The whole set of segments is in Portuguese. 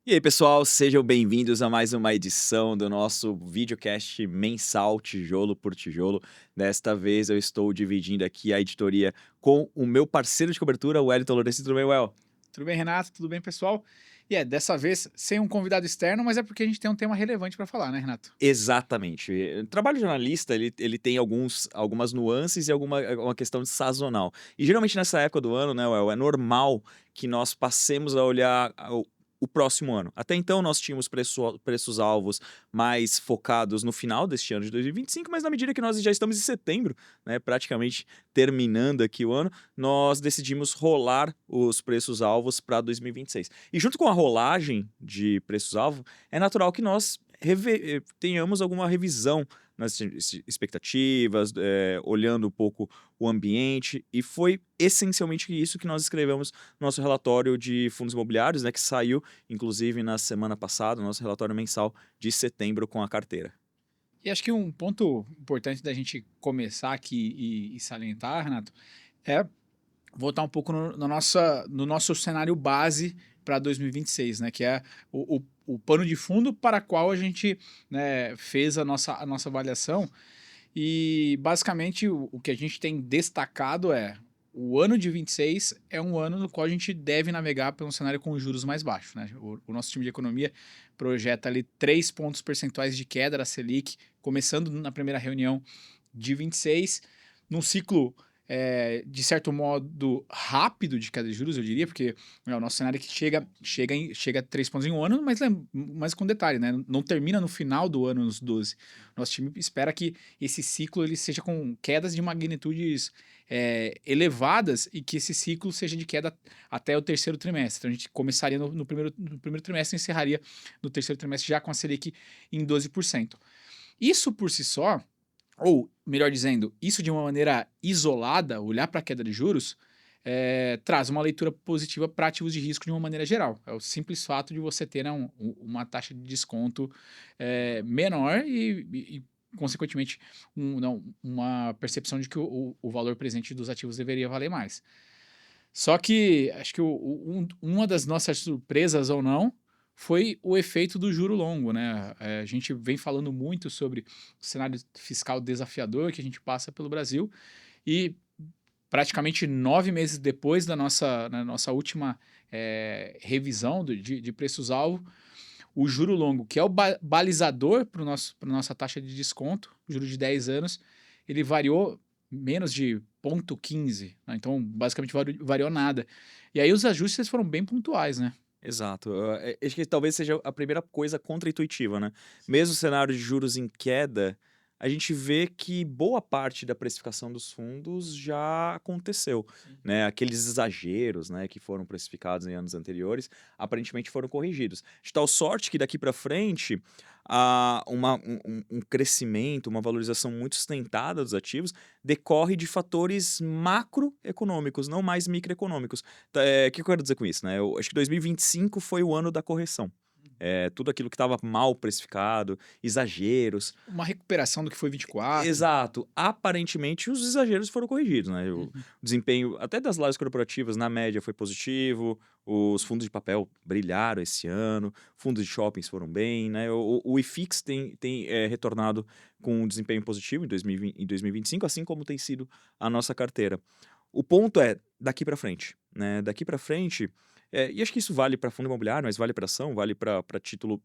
E aí, pessoal, sejam bem-vindos a mais uma edição do nosso videocast mensal Tijolo por Tijolo. Desta vez eu estou dividindo aqui a editoria com o meu parceiro de cobertura, o Wellington Lourenço. Tudo bem, Well? Tudo bem, Renato? Tudo bem, pessoal? Dessa vez sem um convidado externo, mas é porque a gente tem um tema relevante para falar, né, Renato? Exatamente. O trabalho de jornalista, ele tem algumas nuances e uma questão de sazonal. E geralmente nessa época do ano, né, Well, é normal que nós passemos a olhar o próximo ano. Até então nós tínhamos preços-alvos mais focados no final deste ano de 2025, mas na medida que nós já estamos em setembro, né, praticamente terminando aqui o ano, nós decidimos rolar os preços-alvos para 2026. E junto com a rolagem de preços-alvo, é natural que nós tenhamos alguma revisão nas expectativas, olhando um pouco o ambiente, e foi essencialmente isso que nós escrevemos no nosso relatório de fundos imobiliários, né, que saiu, inclusive, na semana passada, nosso relatório mensal de setembro com a carteira. E acho que um ponto importante da gente começar aqui e salientar, Renato, é voltar um pouco no nosso cenário base para 2026, né? Que é o pano de fundo para qual a gente, né, fez a nossa avaliação. E basicamente o que a gente tem destacado é o ano de 26 é um ano no qual a gente deve navegar por um cenário com juros mais baixos, né? O nosso time de economia projeta ali 3 pontos percentuais de queda da Selic, começando na primeira reunião de 26, num ciclo de certo modo rápido de queda de juros, eu diria, porque o nosso cenário é que chega a 3 pontos em um ano, mas com detalhe, né? Não termina no final do ano nos 12. Nosso time espera que esse ciclo ele seja com quedas de magnitudes elevadas e que esse ciclo seja de queda até o terceiro trimestre. Então a gente começaria no primeiro trimestre e encerraria no terceiro trimestre já com a Selic em 12%. Isso por si só, ou melhor dizendo, isso de uma maneira isolada, olhar para a queda de juros, traz uma leitura positiva para ativos de risco de uma maneira geral. É o simples fato de você ter, né, uma taxa de desconto menor e, consequentemente, uma percepção de que o valor presente dos ativos deveria valer mais. Só que acho que uma das nossas surpresas ou não foi o efeito do juro longo, né? A gente vem falando muito sobre o cenário fiscal desafiador que a gente passa pelo Brasil e praticamente 9 meses depois da nossa última revisão de preços-alvo, o juro longo, que é o balizador para nossa taxa de desconto, juro de 10 anos, ele variou menos de 0,15, né? Então basicamente variou nada. E aí os ajustes foram bem pontuais, né? Exato. Acho que talvez seja a primeira coisa contra-intuitiva, né? Mesmo o cenário de juros em queda, a gente vê que boa parte da precificação dos fundos já aconteceu, Sim. né? Aqueles exageros, né, que foram precificados em anos anteriores, aparentemente foram corrigidos. De tal sorte que daqui para frente, um crescimento, uma valorização muito sustentada dos ativos decorre de fatores macroeconômicos, não mais microeconômicos. O que eu quero dizer com isso, né? Eu acho que 2025 foi o ano da correção. Tudo aquilo que estava mal precificado, exageros. Uma recuperação do que foi 24. Exato. Aparentemente, os exageros foram corrigidos, né? O Uhum. desempenho até das lajes corporativas, na média, foi positivo. Os fundos de papel brilharam esse ano. Fundos de shoppings foram bem, né? O IFIX tem retornado com um desempenho positivo em 2025, assim como tem sido a nossa carteira. O ponto é daqui para frente, né? Daqui para frente, e acho que isso vale para fundo imobiliário, mas vale para ação, vale para título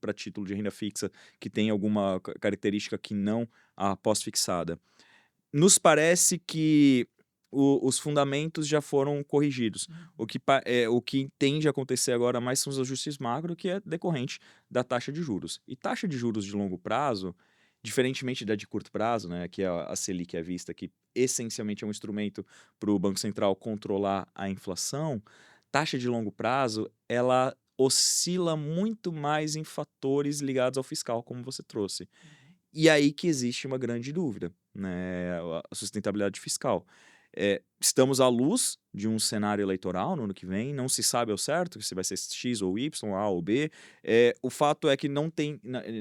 de renda fixa que tem alguma característica que não a pós-fixada. Nos parece que os fundamentos já foram corrigidos. O que tende a acontecer agora mais são os ajustes macro, que é decorrente da taxa de juros. E taxa de juros de longo prazo, diferentemente da de curto prazo, né, que é a Selic é vista que essencialmente é um instrumento para o Banco Central controlar a inflação, taxa de longo prazo, ela oscila muito mais em fatores ligados ao fiscal, como você trouxe. E aí que existe uma grande dúvida, né, a sustentabilidade fiscal. Estamos à luz de um cenário eleitoral no ano que vem, não se sabe ao certo se vai ser X ou Y, A ou B. O fato é que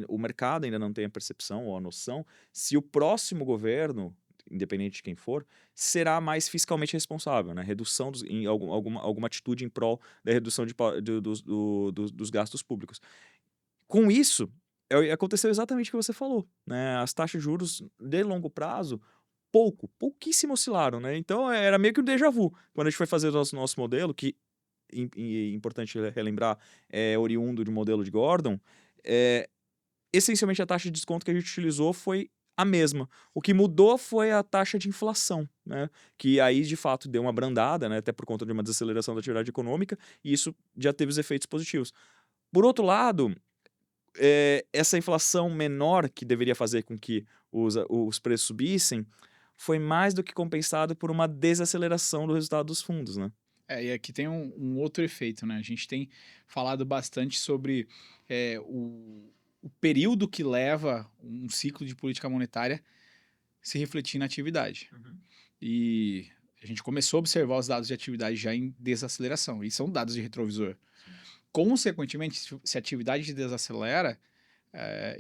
o mercado ainda não tem a percepção ou a noção se o próximo governo, independente de quem for, será mais fiscalmente responsável, né? Redução em alguma atitude em prol da redução dos gastos públicos. Com isso, aconteceu exatamente o que você falou, né? As taxas de juros de longo prazo pouquíssimo oscilaram, né? Então era meio que um déjà vu. Quando a gente foi fazer o nosso modelo, que importante relembrar, é oriundo de um modelo de Gordon, essencialmente a taxa de desconto que a gente utilizou foi a mesma. O que mudou foi a taxa de inflação, né? Que aí, de fato, deu uma brandada, né? Até por conta de uma desaceleração da atividade econômica, e isso já teve os efeitos positivos. Por outro lado, essa inflação menor que deveria fazer com que os preços subissem foi mais do que compensado por uma desaceleração do resultado dos fundos, né? E aqui tem um outro efeito, né? A gente tem falado bastante sobre o período que leva um ciclo de política monetária se refletir na atividade. E a gente começou a observar os dados de atividade já em desaceleração, e são dados de retrovisor. Consequentemente, se a atividade desacelera,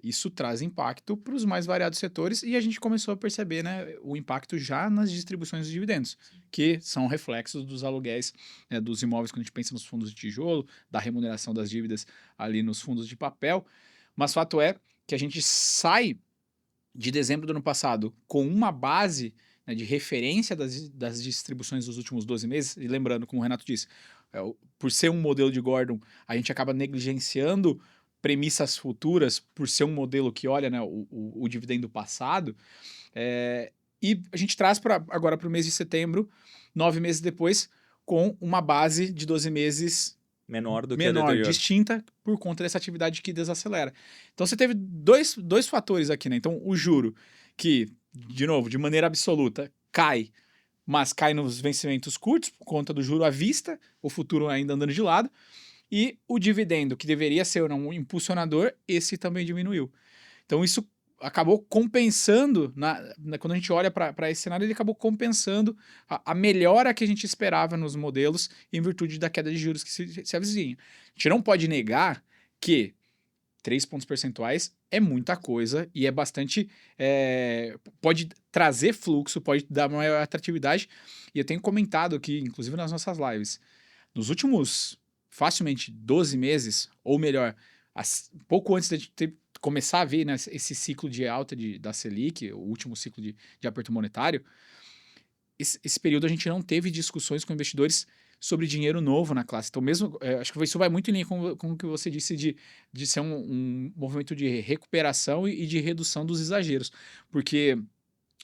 isso traz impacto para os mais variados setores, e a gente começou a perceber, né, o impacto já nas distribuições de dividendos, que são reflexos dos aluguéis, né, dos imóveis quando a gente pensa nos fundos de tijolo, da remuneração das dívidas ali nos fundos de papel. Mas fato é que a gente sai de dezembro do ano passado com uma base, né, de referência das distribuições dos últimos 12 meses, e lembrando, como o Renato disse, por ser um modelo de Gordon, a gente acaba negligenciando premissas futuras por ser um modelo que olha, né, o dividendo passado, e a gente traz agora para o mês de setembro, 9 meses depois, com uma base de 12 meses menor do que a anterior, distinta por conta dessa atividade que desacelera. Então você teve dois fatores aqui, né? Então o juro, que, de novo, de maneira absoluta, cai, mas cai nos vencimentos curtos por conta do juro à vista, o futuro ainda andando de lado, e o dividendo, que deveria ser um impulsionador, esse também diminuiu. Então isso acabou compensando, quando a gente olha para esse cenário, ele acabou compensando a melhora que a gente esperava nos modelos em virtude da queda de juros que se avizinha. A gente não pode negar que 3 pontos percentuais é muita coisa e é bastante. Pode trazer fluxo, pode dar maior atratividade. E eu tenho comentado aqui, inclusive nas nossas lives, nos últimos facilmente 12 meses, ou melhor, pouco antes de começar a ver, né, esse ciclo de alta da Selic, o último ciclo de aperto monetário, esse período a gente não teve discussões com investidores sobre dinheiro novo na classe. Então, mesmo, acho que isso vai muito em linha com o que você disse de ser um movimento de recuperação e de redução dos exageros, porque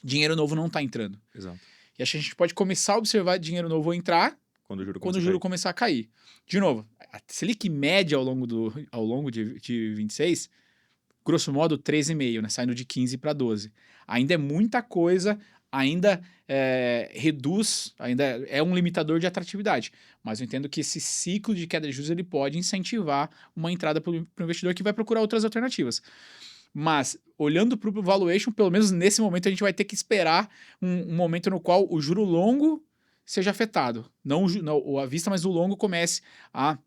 dinheiro novo não está entrando. Exato. E acho que a gente pode começar a observar dinheiro novo entrar quando o juro começar a cair. De novo, a Selic média ao longo de 26, grosso modo, 13,5, né? Saindo de 15 para 12. Ainda é muita coisa, ainda reduz, ainda é um limitador de atratividade. Mas eu entendo que esse ciclo de queda de juros ele pode incentivar uma entrada para o investidor que vai procurar outras alternativas. Mas, olhando para o valuation, pelo menos nesse momento, a gente vai ter que esperar um momento no qual o juro longo seja afetado. Não à vista, mas o longo comece a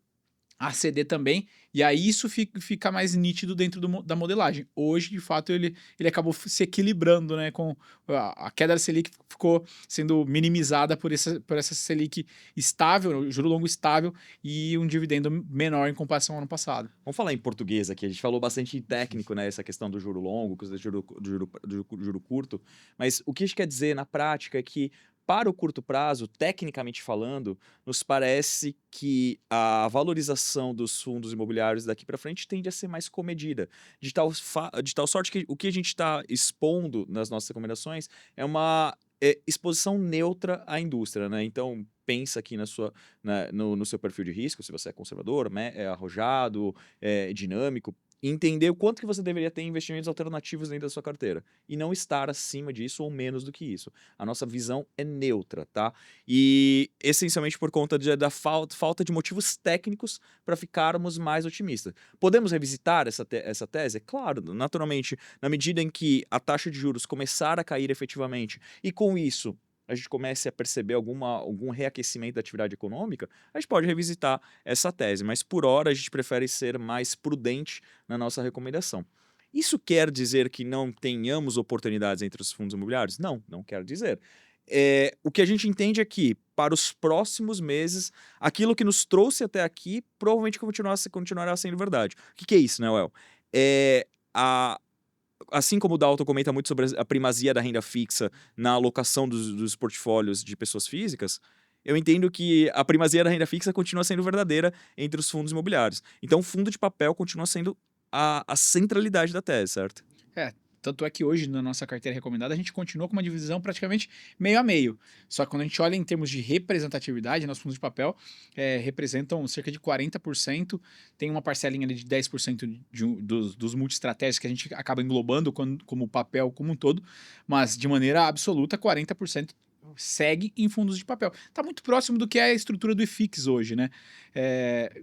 ceder também, e aí isso fica mais nítido dentro da modelagem. Hoje, de fato, ele acabou se equilibrando, né, com a queda da Selic ficou sendo minimizada por essa Selic estável, o juro longo estável e um dividendo menor em comparação ao ano passado. Vamos falar em português aqui, a gente falou bastante em técnico, né, essa questão do juro longo, do juro curto, mas o que a gente quer dizer na prática é que para o curto prazo, tecnicamente falando, nos parece que a valorização dos fundos imobiliários daqui para frente tende a ser mais comedida, de tal sorte que o que a gente está expondo nas nossas recomendações é uma exposição neutra à indústria, né? Então, pensa aqui no seu perfil de risco, se você é conservador, arrojado, dinâmico, entender o quanto que você deveria ter em investimentos alternativos dentro da sua carteira e não estar acima disso ou menos do que isso. A nossa visão é neutra, tá? E essencialmente por conta da falta de motivos técnicos para ficarmos mais otimistas. Podemos revisitar essa tese? Claro, naturalmente, na medida em que a taxa de juros começar a cair efetivamente e com isso a gente comece a perceber algum reaquecimento da atividade econômica, a gente pode revisitar essa tese, mas por hora a gente prefere ser mais prudente na nossa recomendação. Isso quer dizer que não tenhamos oportunidades entre os fundos imobiliários? Não, não quer dizer. O que a gente entende é que, para os próximos meses, aquilo que nos trouxe até aqui provavelmente continuará sendo verdade. O que é isso, né, Well? É, a, assim como o Dalton comenta muito sobre a primazia da renda fixa na alocação dos portfólios de pessoas físicas, eu entendo que a primazia da renda fixa continua sendo verdadeira entre os fundos imobiliários. Então, o fundo de papel continua sendo a centralidade da tese, certo? É, tanto é que hoje na nossa carteira recomendada a gente continua com uma divisão praticamente meio a meio. Só que quando a gente olha em termos de representatividade, nossos fundos de papel representam cerca de 40%, tem uma parcelinha ali de 10% dos multi-estratégias que a gente acaba englobando como papel como um todo, mas de maneira absoluta 40% segue em fundos de papel. Está muito próximo do que é a estrutura do IFIX hoje, né?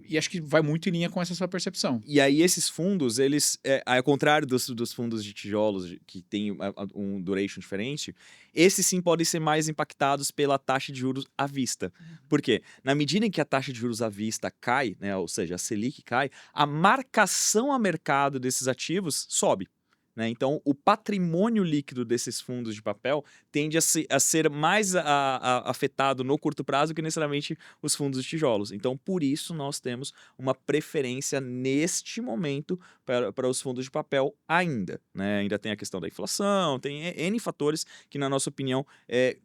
E acho que vai muito em linha com essa sua percepção. E aí esses fundos, eles, ao contrário dos fundos de tijolos que tem um duration diferente, esses sim podem ser mais impactados pela taxa de juros à vista. Por quê? Na medida em que a taxa de juros à vista cai, né, ou seja, a Selic cai, a marcação a mercado desses ativos sobe. Né? Então, o patrimônio líquido desses fundos de papel tende a ser mais afetado no curto prazo que necessariamente os fundos de tijolos. Então, por isso, nós temos uma preferência neste momento para os fundos de papel ainda. Né? Ainda tem a questão da inflação, tem N fatores que, na nossa opinião,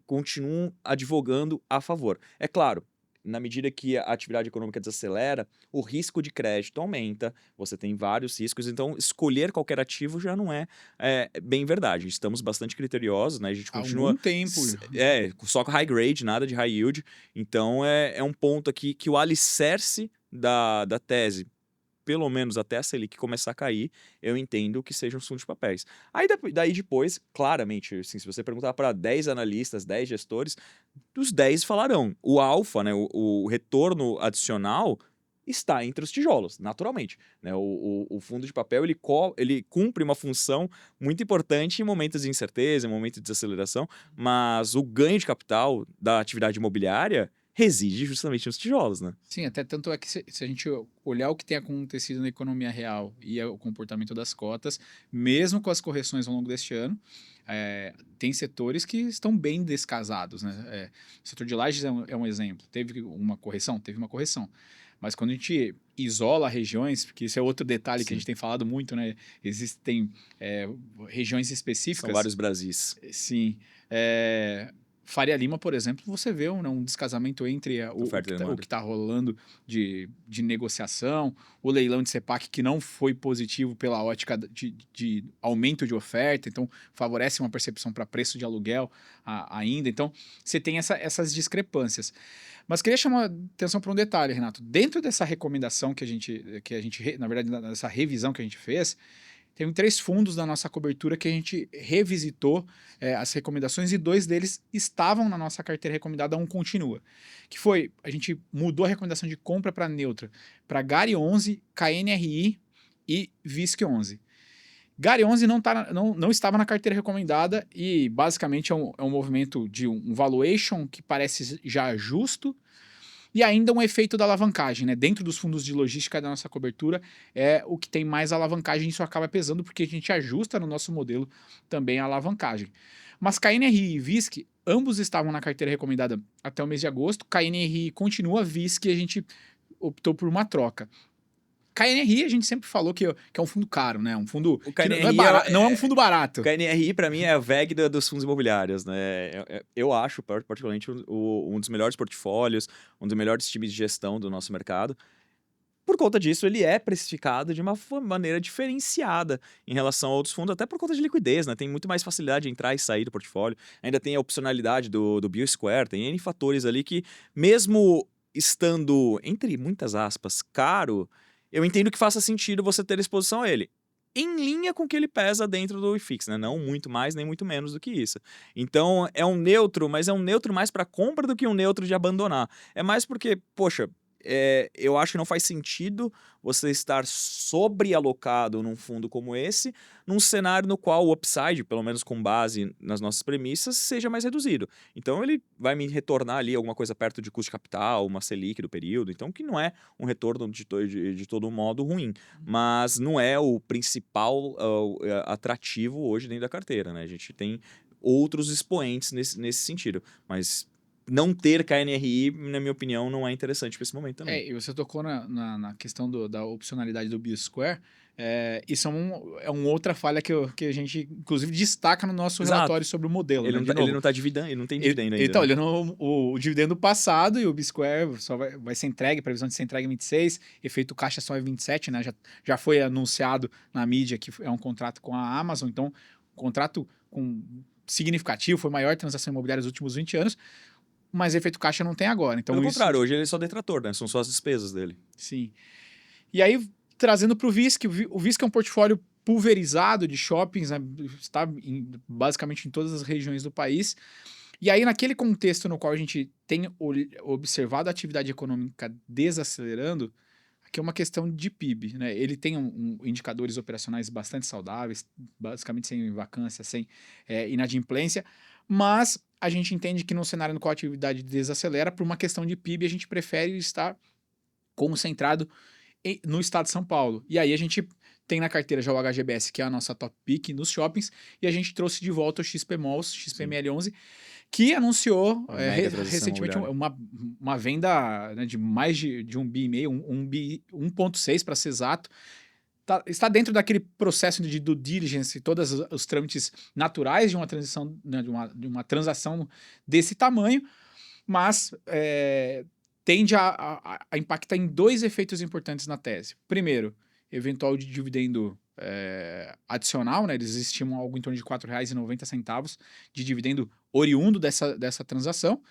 continuam advogando a favor. É claro, na medida que a atividade econômica desacelera, o risco de crédito aumenta, você tem vários riscos, então escolher qualquer ativo já não é bem verdade. Estamos bastante criteriosos, né? A gente Há continua... algum tempo. Só com high grade, nada de high yield. Então é um ponto aqui que o alicerce da tese, pelo menos até a Selic começar a cair, eu entendo que sejam os fundos de papéis. Aí daí depois, claramente, assim, se você perguntar para 10 analistas, 10 gestores, os 10 falarão. O alfa, né, o retorno adicional, está entre os tijolos, naturalmente. Né? O fundo de papel ele cumpre uma função muito importante em momentos de incerteza, em momentos de desaceleração, mas o ganho de capital da atividade imobiliária reside justamente nos tijolos, né? Sim, até tanto é que se a gente olhar o que tem acontecido na economia real e o comportamento das cotas, mesmo com as correções ao longo deste ano, tem setores que estão bem descasados. Né? O setor de lajes é um exemplo. Teve uma correção? Teve uma correção. Mas quando a gente isola regiões, porque isso é outro detalhe Sim. que a gente tem falado muito, né? Existem regiões específicas. São vários Brasis. Sim. Faria Lima, por exemplo, você vê um descasamento entre o que está rolando de negociação, o leilão de CEPAC que não foi positivo pela ótica de aumento de oferta, então favorece uma percepção para preço de aluguel ainda. Então, você tem essas discrepâncias. Mas queria chamar a atenção para um detalhe, Renato. Dentro dessa recomendação que a gente na verdade, nessa revisão que a gente fez, tem 3 fundos da nossa cobertura que a gente revisitou as recomendações e 2 deles estavam na nossa carteira recomendada, um continua. Que foi, a gente mudou a recomendação de compra para neutra, para GARI 11, KNRI e VISC 11. GARI 11 não estava na carteira recomendada e basicamente é um movimento de um valuation que parece já justo, e ainda um efeito da alavancagem, né? Dentro dos fundos de logística da nossa cobertura, é o que tem mais alavancagem, isso acaba pesando porque a gente ajusta no nosso modelo também a alavancagem. Mas KNRI e VISC, ambos estavam na carteira recomendada até o mês de agosto, KNRI continua, VISC a gente optou por uma troca. KNRI a gente sempre falou que é um fundo caro, né? Um fundo que não é um fundo barato. O KNRI, para mim, é a VEG dos fundos imobiliários, né? Eu acho, particularmente, um dos melhores portfólios, um dos melhores times de gestão do nosso mercado. Por conta disso, ele é precificado de uma maneira diferenciada em relação a outros fundos, até por conta de liquidez, né? Tem muito mais facilidade de entrar e sair do portfólio. Ainda tem a opcionalidade do BioSquare, tem N fatores ali que, mesmo estando, entre muitas aspas, caro, eu entendo que faça sentido você ter exposição a ele. Em linha com o que ele pesa dentro do IFIX, né? Não muito mais, nem muito menos do que isso. Então, é um neutro, mas é um neutro mais para compra do que um neutro de abandonar. É mais porque, poxa, eu acho que não faz sentido você estar sobrealocado num fundo como esse, num cenário no qual o upside, pelo menos com base nas nossas premissas, seja mais reduzido. Então ele vai me retornar ali alguma coisa perto de custo de capital, uma Selic do período, então que não é um retorno de todo modo ruim, mas não é o principal atrativo hoje dentro da carteira, né? A gente tem outros expoentes nesse sentido, mas não ter KNRI, na minha opinião, não é interessante para esse momento também. E você tocou na questão da opcionalidade do B-Square. Isso é uma outra falha que a gente, inclusive, destaca no nosso Exato. relatório sobre o modelo. Ele, né? não, ele não tá dividendo, ele não tem dividendo ainda. Então, né? ele não, o dividendo passado e o B-Square só vai ser entregue, previsão de ser entregue em 26, efeito caixa só em 27, né? Já foi anunciado na mídia que é um contrato com a Amazon, então, contrato significativo, foi a maior transação imobiliária dos últimos 20 anos, mas efeito caixa não tem agora. Então, Pelo contrário, hoje ele é só detrator, né? São só as despesas dele. Sim. E aí, trazendo para o VISC, o VISC é um portfólio pulverizado de shoppings, né? Está basicamente em todas as regiões do país. E aí, naquele contexto no qual a gente tem observado a atividade econômica desacelerando, aqui é uma questão de PIB, né? Ele tem indicadores operacionais bastante saudáveis, basicamente sem vacância, sem inadimplência, mas a gente entende que no cenário no qual a atividade desacelera, por uma questão de PIB, a gente prefere estar concentrado no estado de São Paulo. E aí a gente tem na carteira já o HGBS, que é a nossa top pick nos shoppings, e a gente trouxe de volta o XP Malls, XPML11, que anunciou recentemente uma venda, né, de mais de 1,5 bi, 1,6 para ser exato. Está dentro daquele processo de due diligence e todos os trâmites naturais de uma transição, né, de uma transação desse tamanho, mas tende a impactar em dois efeitos importantes na tese. Primeiro, eventual de dividendo adicional, né? Eles estimam algo em torno de R$ 4,90 de dividendo oriundo dessa transação,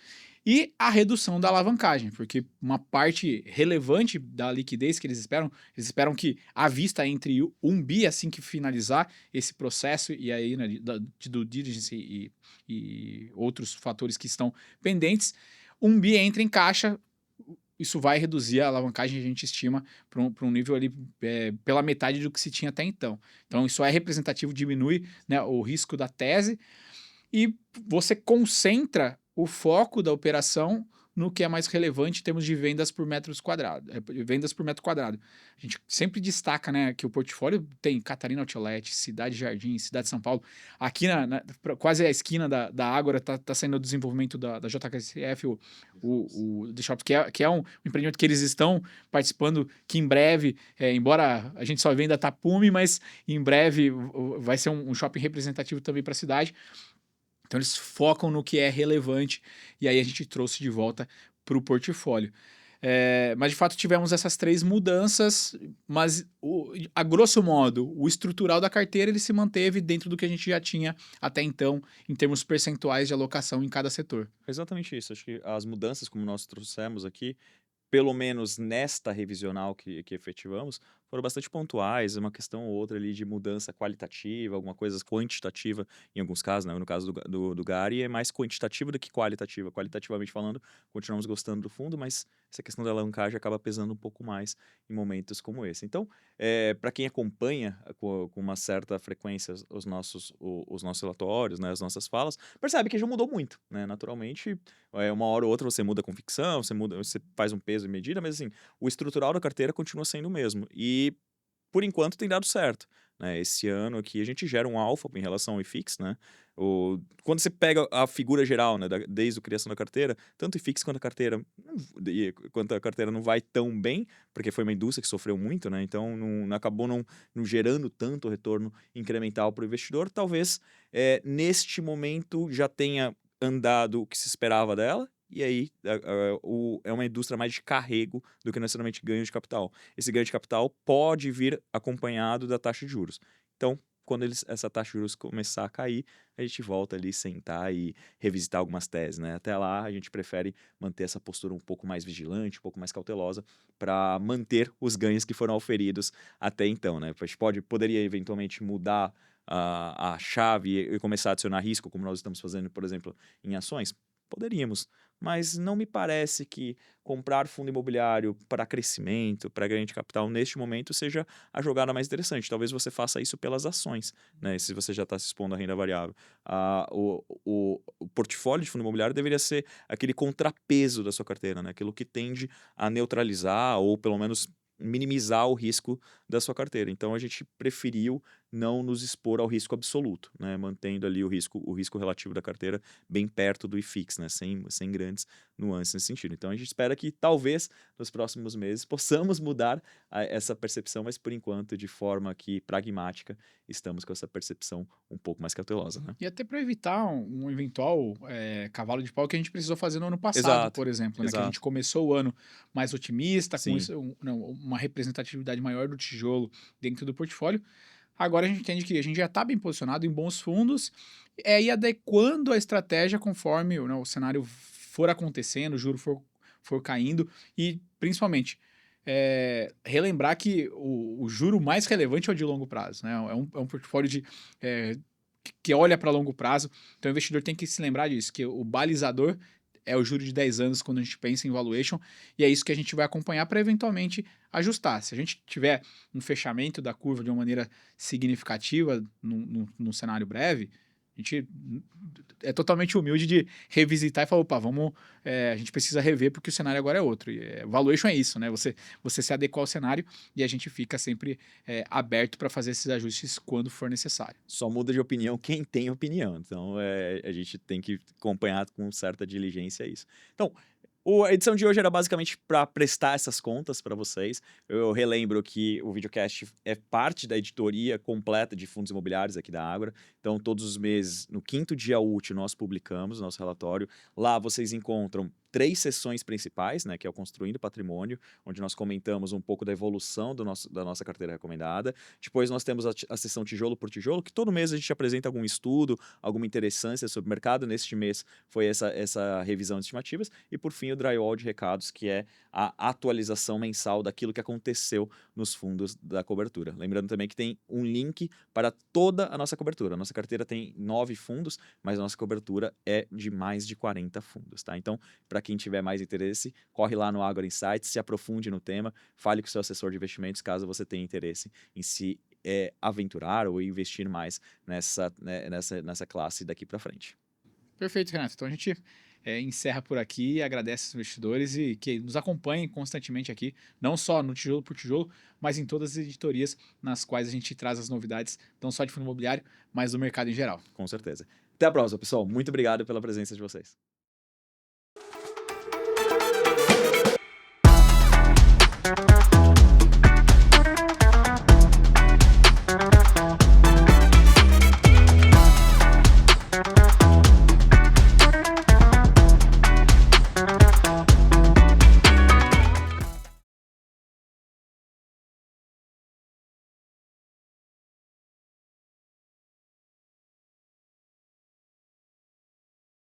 e a redução da alavancagem, porque uma parte relevante da liquidez que eles esperam que à vista entre 1 bi assim que finalizar esse processo, e aí, né, de due diligence e outros fatores que estão pendentes, 1 bi entra em caixa. Isso vai reduzir a alavancagem, a gente estima, para um nível ali pela metade do que se tinha até então. Então, isso é representativo, diminui, né, o risco da tese, e você concentra o foco da operação no que é mais relevante em termos de vendas por metros quadrados, vendas por metro quadrado. A gente sempre destaca, né, que o portfólio tem Catarina Outlet, Cidade Jardim, Cidade de São Paulo. Aqui quase a esquina da Ágora está saindo o desenvolvimento da JKSF, o The Shop, que é um empreendimento que eles estão participando, que em breve, embora a gente só venda tapume, mas em breve vai ser um shopping representativo também para a cidade. Então eles focam no que é relevante, e aí a gente trouxe de volta para o portfólio. Mas de fato tivemos essas 3 mudanças, mas a grosso modo, o estrutural da carteira ele se manteve dentro do que a gente já tinha até então, em termos percentuais de alocação em cada setor. Exatamente isso. Acho que as mudanças, como nós trouxemos aqui, pelo menos nesta revisional que efetivamos, foram bastante pontuais, uma questão ou outra ali de mudança qualitativa, alguma coisa quantitativa, em alguns casos, né? No caso do Gari, é mais quantitativa do que qualitativa. Qualitativamente falando, continuamos gostando do fundo, mas essa questão da alavancagem acaba pesando um pouco mais em momentos como esse. Então, para quem acompanha com uma certa frequência os nossos relatórios, né, as nossas falas, percebe que já mudou muito, né? Naturalmente, uma hora ou outra você muda a convicção, você faz um peso e medida, mas assim, o estrutural da carteira continua sendo o mesmo. E, por enquanto, tem dado certo. Né? Esse ano aqui a gente gera um alfa em relação ao IFIX, né? Quando você pega a figura geral, né, desde a criação da carteira, tanto o IFIX quanto a carteira não vai tão bem, porque foi uma indústria que sofreu muito, né? Então acabou não gerando tanto retorno incremental para o investidor. Talvez neste momento já tenha andado o que se esperava dela, e aí é uma indústria mais de carrego do que necessariamente ganho de capital. Esse ganho de capital pode vir acompanhado da taxa de juros. Então, quando essa taxa de juros começar a cair, a gente volta ali, sentar e revisitar algumas teses, né? Até lá, a gente prefere manter essa postura um pouco mais vigilante, um pouco mais cautelosa, para manter os ganhos que foram auferidos até então, né? A gente poderia eventualmente mudar a chave e começar a adicionar risco, como nós estamos fazendo, por exemplo, em ações? Poderíamos, mas não me parece que comprar fundo imobiliário para crescimento, para ganho de capital neste momento seja a jogada mais interessante. Talvez você faça isso pelas ações, né? Se você já está se expondo à renda variável. O portfólio de fundo imobiliário deveria ser aquele contrapeso da sua carteira, né? Aquilo que tende a neutralizar ou pelo menos minimizar o risco da sua carteira. Então a gente preferiu não nos expor ao risco absoluto, né? Mantendo ali o risco relativo da carteira bem perto do IFIX, né? Sem grandes nuances nesse sentido. Então a gente espera que talvez nos próximos meses possamos mudar essa percepção, mas por enquanto, de forma que pragmática, estamos com essa percepção um pouco mais cautelosa, né? E até para evitar um eventual cavalo de pau que a gente precisou fazer no ano passado, Exato, por exemplo, né? Que a gente exato. começou o ano mais otimista, com Sim. isso, uma representatividade maior do tijolo dentro do portfólio. Agora a gente entende que a gente já está bem posicionado em bons fundos, ir adequando a estratégia conforme, né, o cenário for acontecendo, o juro for caindo e, principalmente, relembrar que o juro mais relevante é o de longo prazo, né? É um portfólio que olha para longo prazo, então o investidor tem que se lembrar disso, que o balizador é o juro de 10 anos quando a gente pensa em valuation, e é isso que a gente vai acompanhar para eventualmente ajustar. Se a gente tiver um fechamento da curva de uma maneira significativa num cenário breve, a gente é totalmente humilde de revisitar e falar, opa, a gente precisa rever porque o cenário agora é outro. E, valuation é isso, né? Você se adequar ao cenário e a gente fica sempre aberto para fazer esses ajustes quando for necessário. Só muda de opinião quem tem opinião. Então, a gente tem que acompanhar com certa diligência isso. Então, a edição de hoje era basicamente para prestar essas contas para vocês. Eu relembro que o videocast é parte da editoria completa de fundos imobiliários aqui da Ágora. Então, todos os meses, no 5º dia útil, nós publicamos o nosso relatório. Lá vocês encontram 3 sessões principais, né, que é o Construindo Patrimônio, onde nós comentamos um pouco da evolução da nossa carteira recomendada. Depois nós temos a sessão Tijolo por Tijolo, que todo mês a gente apresenta algum estudo, alguma interessância sobre o mercado. Neste mês foi essa revisão de estimativas. E por fim o Drywall de Recados, que é a atualização mensal daquilo que aconteceu nos fundos da cobertura. Lembrando também que tem um link para toda a nossa cobertura. A nossa carteira tem 9 fundos, mas a nossa cobertura é de mais de 40 fundos, tá? Então, para quem tiver mais interesse, corre lá no Agora Insights, se aprofunde no tema, fale com o seu assessor de investimentos caso você tenha interesse em se aventurar ou investir mais nessa classe daqui para frente. Perfeito, Renato. Então a gente encerra por aqui, agradece os investidores e que nos acompanhem constantemente aqui, não só no Tijolo por Tijolo, mas em todas as editorias nas quais a gente traz as novidades, não só de fundo imobiliário, mas do mercado em geral. Com certeza. Até a próxima, pessoal. Muito obrigado pela presença de vocês.